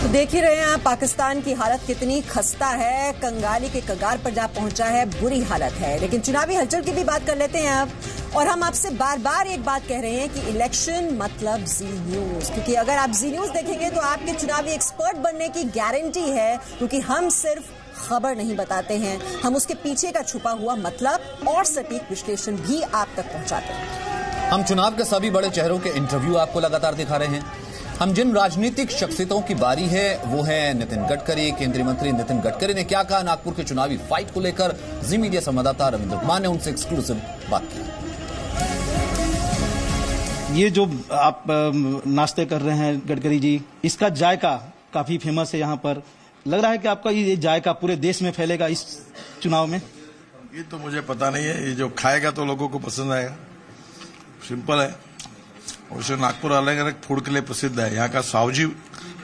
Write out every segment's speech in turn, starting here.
तो देख ही रहे हैं आप पाकिस्तान की हालत कितनी खस्ता है, कंगाली के कगार पर जा पहुंचा है, बुरी हालत है। लेकिन चुनावी हलचल की भी बात कर लेते हैं अब। और हम आपसे बार बार एक बात कह रहे हैं कि इलेक्शन मतलब जी न्यूज, क्योंकि अगर आप जी न्यूज देखेंगे तो आपके चुनावी एक्सपर्ट बनने की गारंटी है, क्योंकि हम सिर्फ खबर नहीं बताते हैं, हम उसके पीछे का छुपा हुआ मतलब और सटीक विश्लेषण भी आप तक पहुंचाते हैं। हम चुनाव के सभी बड़े चेहरों के इंटरव्यू आपको लगातार दिखा रहे हैं। हम जिन राजनीतिक शख्सियतों की बारी है वो है नितिन गडकरी। केंद्रीय मंत्री नितिन गडकरी ने क्या कहा नागपुर के चुनावी फाइट को लेकर, जी मीडिया संवाददाता रविंद्र कुमार ने उनसे एक्सक्लूसिव बात की। ये जो आप नाश्ते कर रहे हैं गडकरी जी, इसका जायका काफी फेमस है यहाँ पर। लग रहा है कि आपका ये जायका पूरे देश में फैलेगा इस चुनाव में? ये तो मुझे पता नहीं है, ये जो खाएगा तो लोगों को पसंद आएगा, सिंपल है। वैसे नागपुर अलग अलग फूड के लिए प्रसिद्ध है। यहाँ का सावजी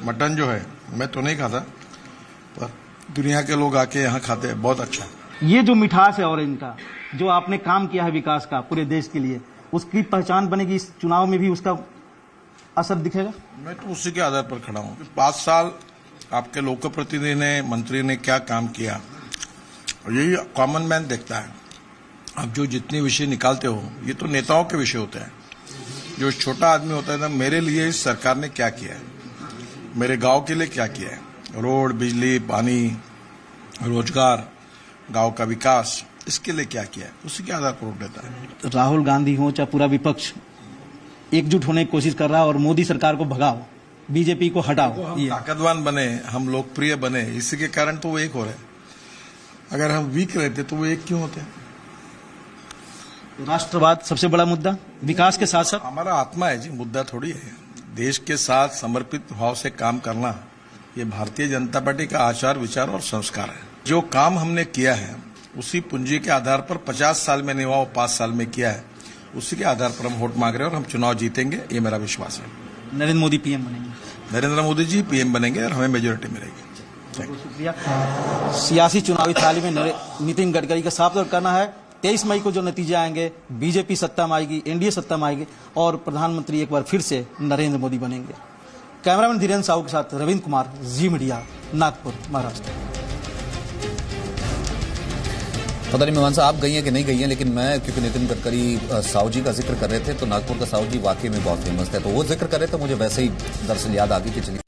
मटन जो है, मैं तो नहीं खाता, पर दुनिया के लोग आके यहाँ खाते हैं, बहुत अच्छा। ये जो मिठास है ऑरेंज का, जो आपने काम किया है विकास का पूरे देश के लिए, उसकी पहचान बनेगी इस चुनाव में भी, उसका असर दिखेगा? मैं तो उसी के आधार पर खड़ा हूँ। 5 साल आपके लोक प्रतिनिधि ने, मंत्री ने क्या काम किया, और यही कॉमन मैन देखता है। आप जो जितने विषय निकालते हो, ये तो नेताओं के विषय होते हैं। जो छोटा आदमी होता है ना, मेरे लिए इस सरकार ने क्या किया है, मेरे गांव के लिए क्या किया है, रोड, बिजली, पानी, रोजगार, गांव का विकास, इसके लिए क्या किया है, उसी के आधार पर वोट देता है। राहुल गांधी हो चाहे पूरा विपक्ष एकजुट होने की कोशिश कर रहा है और मोदी सरकार को भगाओ, बीजेपी को हटाओ। हम ताकतवान बने, हम लोकप्रिय बने, इसी के कारण तो वो एक हो रहे। अगर हम वीक रहते तो वो एक क्यों होते? राष्ट्रवाद सबसे बड़ा मुद्दा, विकास के साथ साथ हमारा आत्मा है जी, मुद्दा थोड़ी है। देश के साथ समर्पित भाव से काम करना, ये भारतीय जनता पार्टी का आचार, विचार और संस्कार है। जो काम हमने किया है उसी पूंजी के आधार पर 50 साल में नहीं हुआ, 5 साल में किया है, उसी के आधार पर हम वोट मांग रहे हैं और हम चुनाव जीतेंगे, ये मेरा विश्वास है। नरेंद्र मोदी पीएम बनेंगे? नरेंद्र मोदी जी पीएम बनेंगे और हमें मेजोरिटी मिलेगी। बहुत शुक्रिया। सियासी चुनावी थाली में नितिन गडकरी का साफ तौर कहना है 23 मई को जो नतीजे आएंगे, बीजेपी सत्ता में आएगी, एनडीए सत्ता में आएगी और प्रधानमंत्री एक बार फिर से नरेंद्र मोदी बनेंगे। कैमरामैन धीरेन्द्र साहू के साथ रविंद्र कुमार, जी मीडिया, नागपुर, महाराष्ट्र। पता नहीं मेहमान साहब आप गई हैं कि नहीं गई हैं, लेकिन मैं, क्योंकि नितिन गडकरी साहू जी का जिक्र कर रहे थे, तो नागपुर का साहू जी वाकई में बहुत फेमस थे, तो वो जिक्र कर रहे थे, मुझे वैसे ही दरअसल याद आ गई कि चलिए